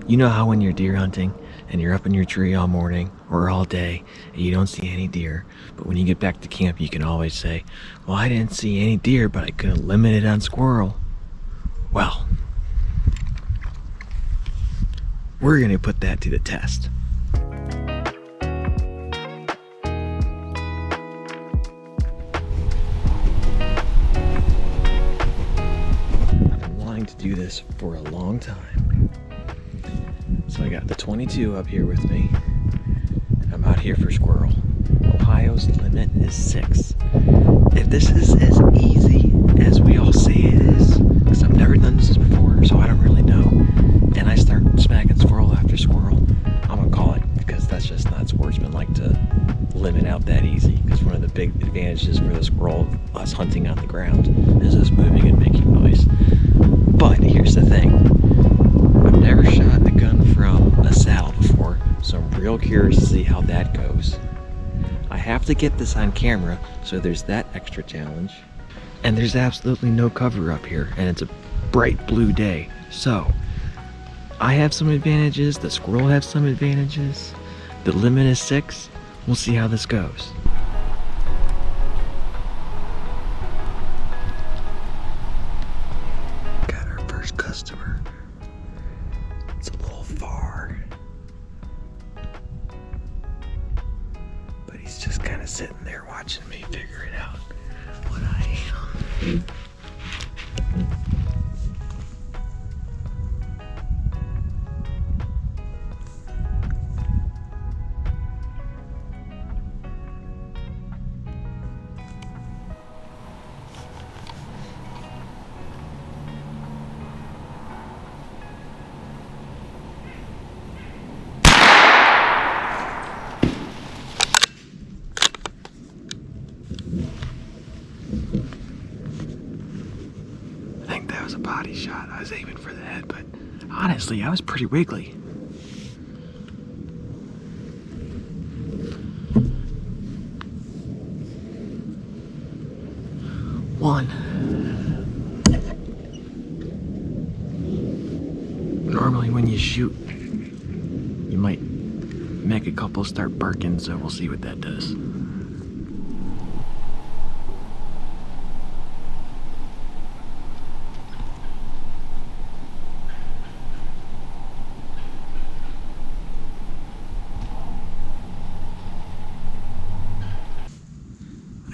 You know how when you're deer hunting and you're up in your tree all morning or all day and you don't see any deer, but when you get back to camp you can always say, well, I didn't see any deer, but I could have limited on squirrel. Well, we're going to put that to the test. I've been wanting to do this for a long time. So I got the 22 up here with me. I'm out here for squirrel. Ohio's limit is 6. If this is as easy as we all say it is, because I've never done this before, so I don't really know, and I start smacking squirrel after squirrel, I'm gonna call it, because that's just not sportsmanlike to limit out that easy. Because one of the big advantages for the squirrel, us hunting on the ground, is us moving and making noise. But here's the thing. I've never shot a gun from a saddle before, so I'm real curious to see how that goes. I have to get this on camera, so there's that extra challenge. And there's absolutely no cover up here, and it's a bright blue day. So, I have some advantages, the squirrel has some advantages. The limit is 6. We'll see how this goes. Got our first customer. It's a little far, but he's just kind of sitting there watching me figure it out what I am. A body shot. I was aiming for the head, but honestly, I was pretty wiggly. One. Normally when you shoot, you might make a couple start barking, so we'll see what that does.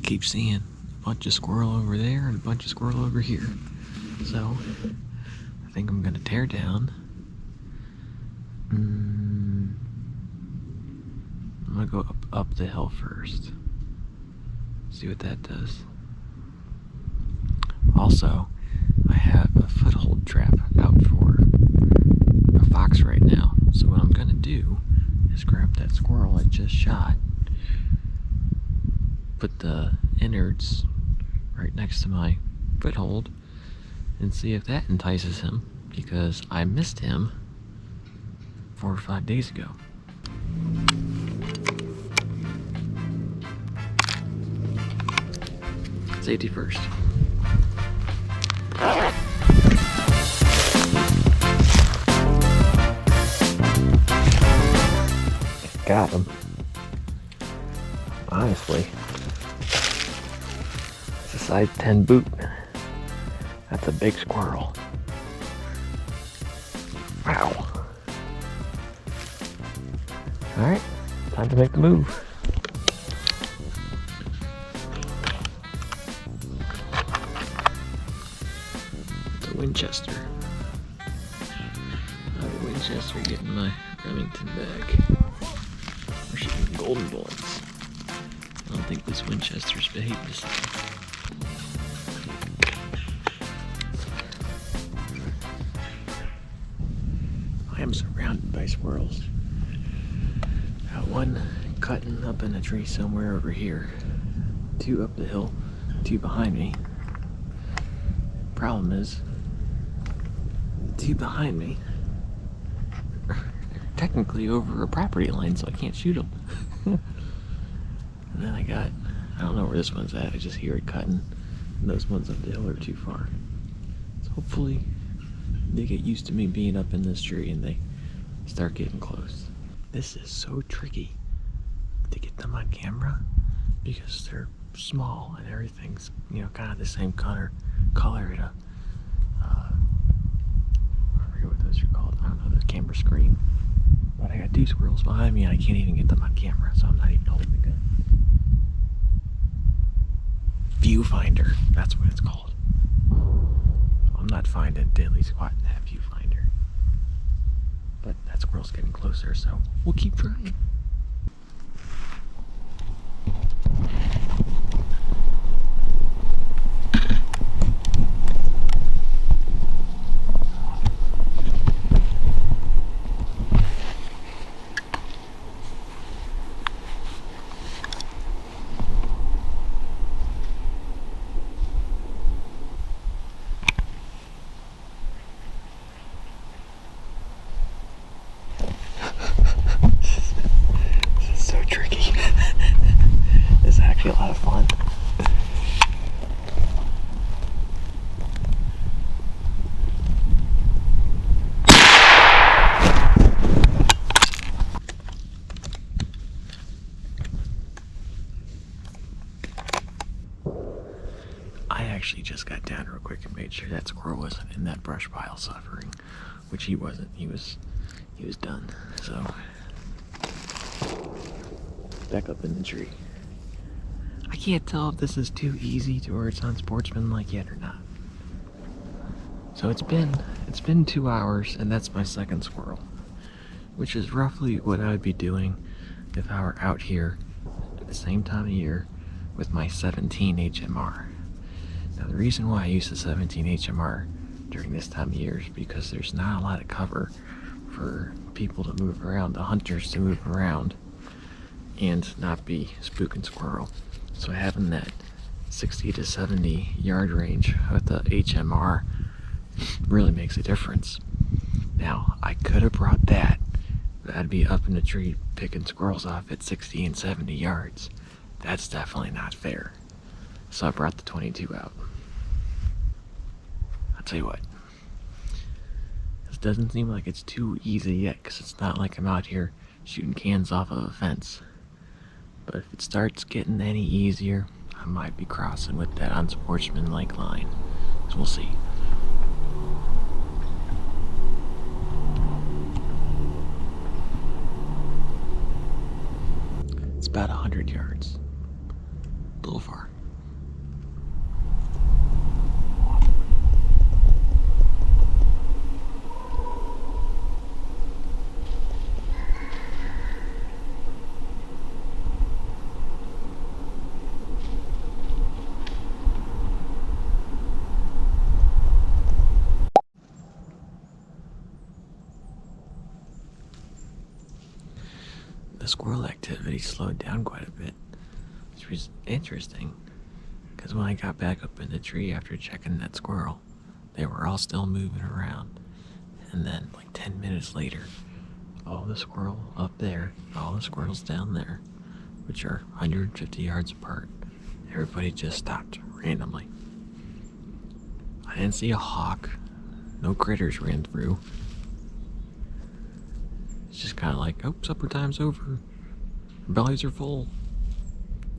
Keep seeing a bunch of squirrel over there and a bunch of squirrel over here. So I think I'm gonna tear down. I'm gonna go up the hill first. See what that does. Also, I have a foothold trap out for a fox right now. So what I'm gonna do is grab that squirrel I just shot, put the innards right next to my foothold, and see if that entices him, because I missed him 4 or 5 days ago. Safety first. Got him. Honestly, it's a size 10 boot. That's a big squirrel. Wow. Alright, time to make the move. It's a Winchester. I have a Winchester getting my Remington bag. We're shooting golden bullets. I don't think this Winchester's behaved the same. I am surrounded by squirrels. Got one cutting up in a tree somewhere over here. 2 up the hill, 2 behind me. Problem is, the 2 behind me are technically over a property line, so I can't shoot them. And then I don't know where this one's at, I just hear it cutting. And those ones up the hill are too far. So hopefully they get used to me being up in this tree and they start getting close. This is so tricky to get them on camera because they're small and everything's, kind of the same color at a, I forget what those are called. I don't know, the camera screen. But I got 2 squirrels behind me and I can't even get them on camera, so I'm not even holding the gun. Viewfinder, that's what it's called. I'm not finding Deadly Squat in that viewfinder. But that squirrel's getting closer, so we'll keep trying. A lot of fun. I actually just got down real quick and made sure that squirrel wasn't in that brush pile suffering, which he wasn't. He was done. So back up in the tree. I can't tell if this is too easy to where it's unsportsmanlike yet or not. So it's been 2 hours and that's my second squirrel, which is roughly what I would be doing if I were out here at the same time of year with my 17 HMR. Now the reason why I use the 17 HMR during this time of year is because there's not a lot of cover for people to move around, the hunters to move around and not be spooking squirrel. So having that 60 to 70 yard range with the HMR really makes a difference. Now, I could have brought that, but I'd be up in the tree picking squirrels off at 60 and 70 yards. That's definitely not fair. So I brought the 22 out. I'll tell you what, this doesn't seem like it's too easy yet because it's not like I'm out here shooting cans off of a fence. But if it starts getting any easier, I might be crossing with that unsportsmanlike line. So we'll see. It's about 100 yards. A little far. The squirrel activity slowed down quite a bit, which was interesting because when I got back up in the tree after checking that squirrel, they were all still moving around. And then like 10 minutes later, all the squirrel up there, all the squirrels down there, which are 150 yards apart, everybody just stopped randomly. I didn't see a hawk, no critters ran through. It's just kind of like, oh, supper time's over. Our bellies are full.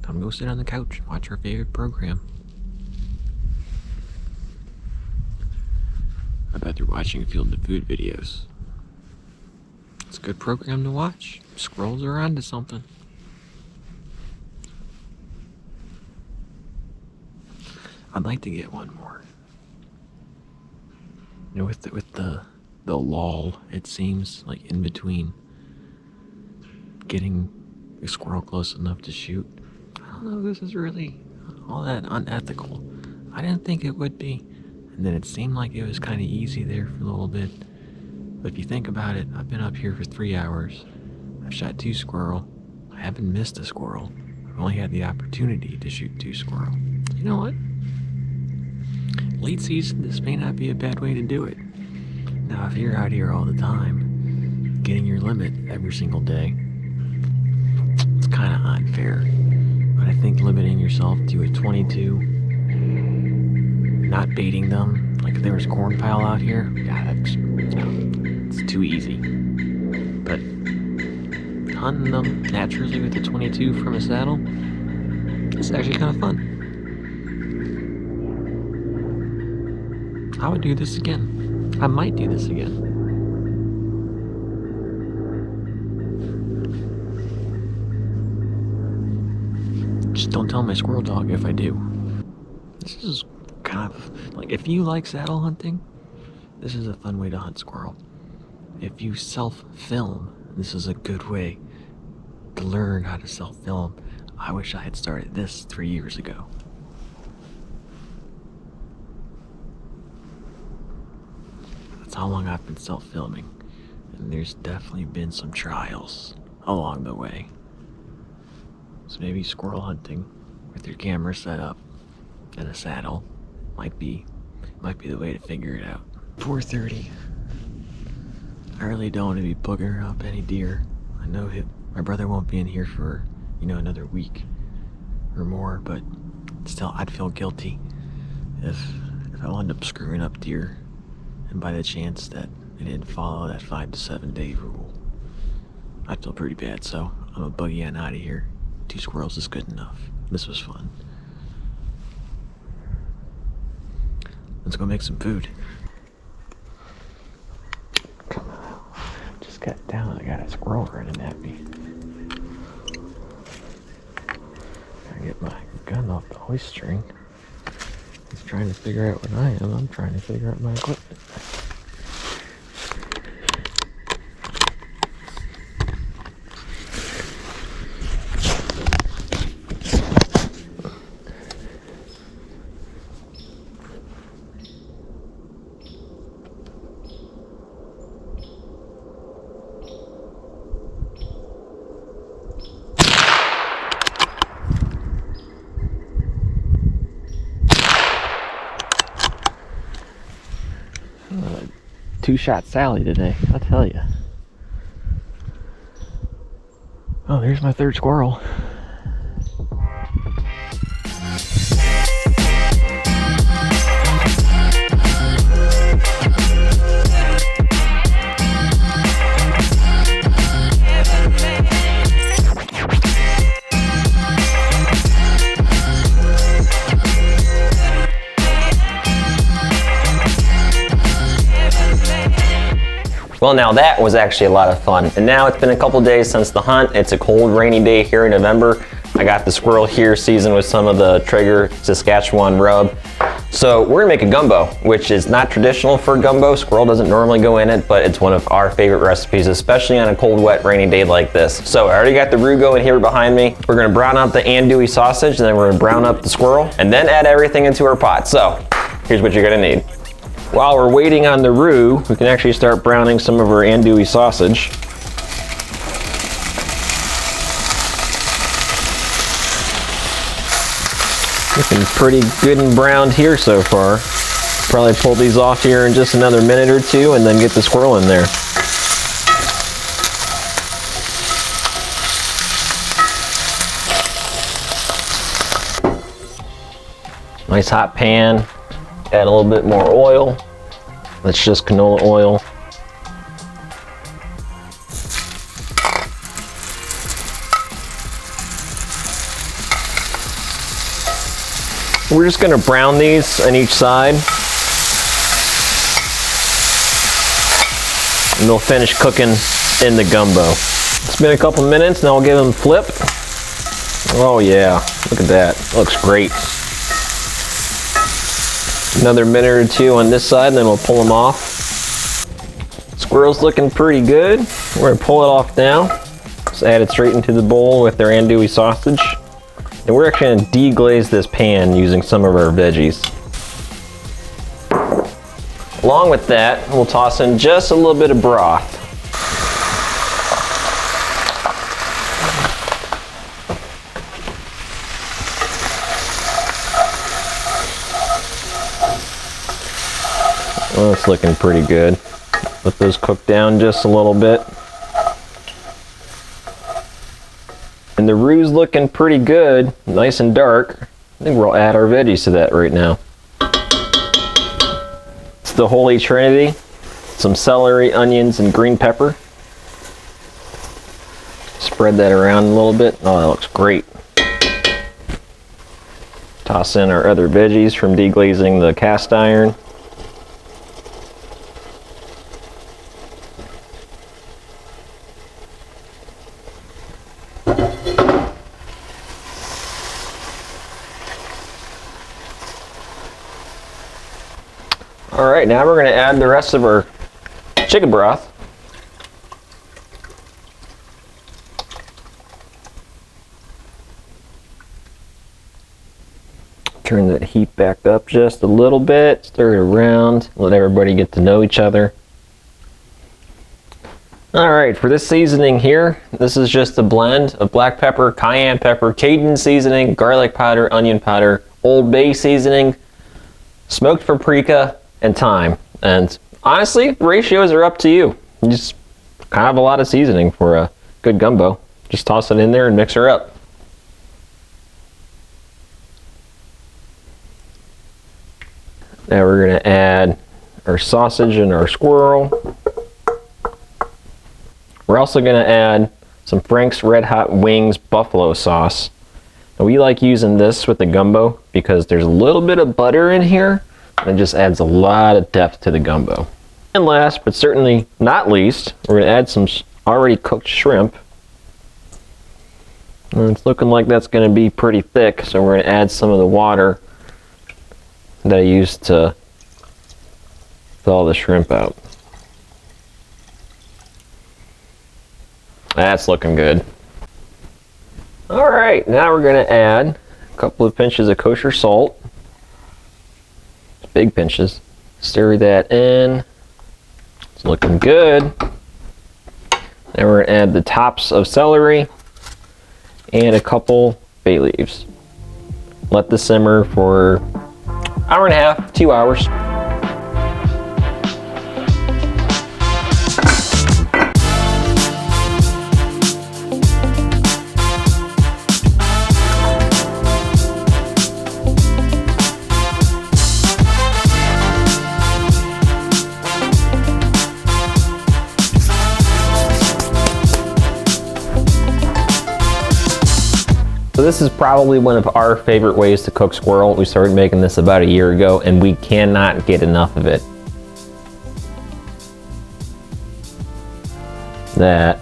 Time to go sit on the couch and watch our favorite program. I bet they're watching Field to Food videos. It's a good program to watch. Squirrels are onto something. I'd like to get one more. With the lull, it seems like in between getting a squirrel close enough to shoot. I don't know if this is really all that unethical. I didn't think it would be. And then it seemed like it was kind of easy there for a little bit. But if you think about it, I've been up here for 3 hours. I've shot 2 squirrel. I haven't missed a squirrel. I've only had the opportunity to shoot 2 squirrel. You know what? Late season, this may not be a bad way to do it. Now, if you're out here all the time, getting your limit every single day, it's kind of unfair. But I think limiting yourself to a 22, not baiting them, like if there was a corn pile out here, yeah, it's too easy. hunting them naturally with the 22 from a saddle, it's actually kind of fun. I would do this again. I might do this again. Just don't tell my squirrel dog if I do. This is kind of like, if you like saddle hunting, this is a fun way to hunt squirrel. If you self-film, this is a good way to learn how to self-film. I wish I had started this 3 years ago. That's how long I've been self-filming. And there's definitely been some trials along the way. So maybe squirrel hunting with your camera set up and a saddle might be the way to figure it out. 4:30. I really don't want to be boogering up any deer. I know my brother won't be in here for, another week or more, but still, I'd feel guilty if I wound up screwing up deer, and by the chance that I didn't follow that 5 to 7 day rule. I'd feel pretty bad, so I'm a boogie on out of here. 2 squirrels is good enough. This was fun. Let's go make some food. Come on. Just got down. I got a squirrel running at me. Gotta get my gun off the hoist string. He's trying to figure out what I am. I'm trying to figure out my equipment. Two-shot Sally today, I'll tell you. Oh, there's my 3rd squirrel. Well, now that was actually a lot of fun. And now it's been a couple days since the hunt. It's a cold, rainy day here in November. I got the squirrel here seasoned with some of the Traeger Saskatchewan rub. So we're gonna make a gumbo, which is not traditional for gumbo. Squirrel doesn't normally go in it, but it's one of our favorite recipes, especially on a cold, wet, rainy day like this. So I already got the roux going here behind me. We're gonna brown up the andouille sausage, and then we're gonna brown up the squirrel, and then add everything into our pot. So here's what you're gonna need. While we're waiting on the roux, we can actually start browning some of our andouille sausage. Looking pretty good and browned here so far. Probably pull these off here in just another minute or two and then get the squirrel in there. Nice hot pan. Add a little bit more oil. That's just canola oil. We're just gonna brown these on each side. And they'll finish cooking in the gumbo. It's been a couple minutes, now we'll give them a flip. Oh yeah, look at that, looks great. Another minute or two on this side, and then we'll pull them off. Squirrel's looking pretty good. We're gonna pull it off now. Just add it straight into the bowl with their andouille sausage. And we're actually gonna deglaze this pan using some of our veggies. Along with that, we'll toss in just a little bit of broth. Well, it's looking pretty good. Let those cook down just a little bit. And the roux looking pretty good, nice and dark. I think we'll add our veggies to that right now. It's the Holy Trinity. Some celery, onions, and green pepper. It's spread that around a little bit. Oh, that looks great. Toss in our other veggies from deglazing the cast iron. All right, now we're going to add the rest of our chicken broth. Turn that heat back up just a little bit, stir it around, let everybody get to know each other. All right, for this seasoning here, this is just a blend of black pepper, cayenne pepper, Cajun seasoning, garlic powder, onion powder, Old Bay seasoning, smoked paprika, and thyme. And honestly, the ratios are up to you. You just kind of have a lot of seasoning for a good gumbo. Just toss it in there and mix her up. Now we're going to add our sausage and our squirrel. We're also going to add some Frank's Red Hot Wings buffalo sauce. Now we like using this with the gumbo because there's a little bit of butter in here. It just adds a lot of depth to the gumbo. And last, but certainly not least, we're going to add some already cooked shrimp. And it's looking like that's going to be pretty thick, so we're going to add some of the water that I used to thaw the shrimp out. That's looking good. All right, now we're going to add a couple of pinches of kosher salt. Big pinches. Stir that in. It's looking good. Now we're going to add the tops of celery and a couple bay leaves. Let this simmer for an hour and a half, 2 hours. So this is probably one of our favorite ways to cook squirrel. We started making this about a year ago and we cannot get enough of it. That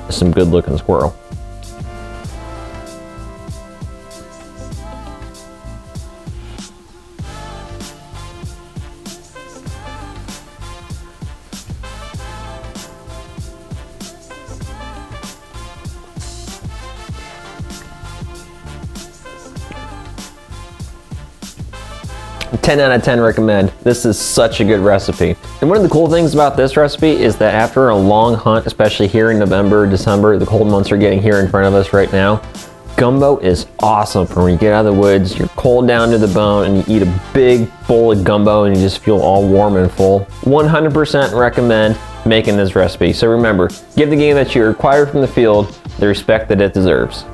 is some good looking squirrel. Ten out of 10 recommend. This is such a good recipe. And one of the cool things about this recipe is that after a long hunt, especially here in November, December, the cold months are getting here in front of us right now, gumbo is awesome for when you get out of the woods, you're cold down to the bone, and you eat a big bowl of gumbo and you just feel all warm and full. 100% recommend making this recipe. So remember, give the game that you acquired from the field the respect that it deserves.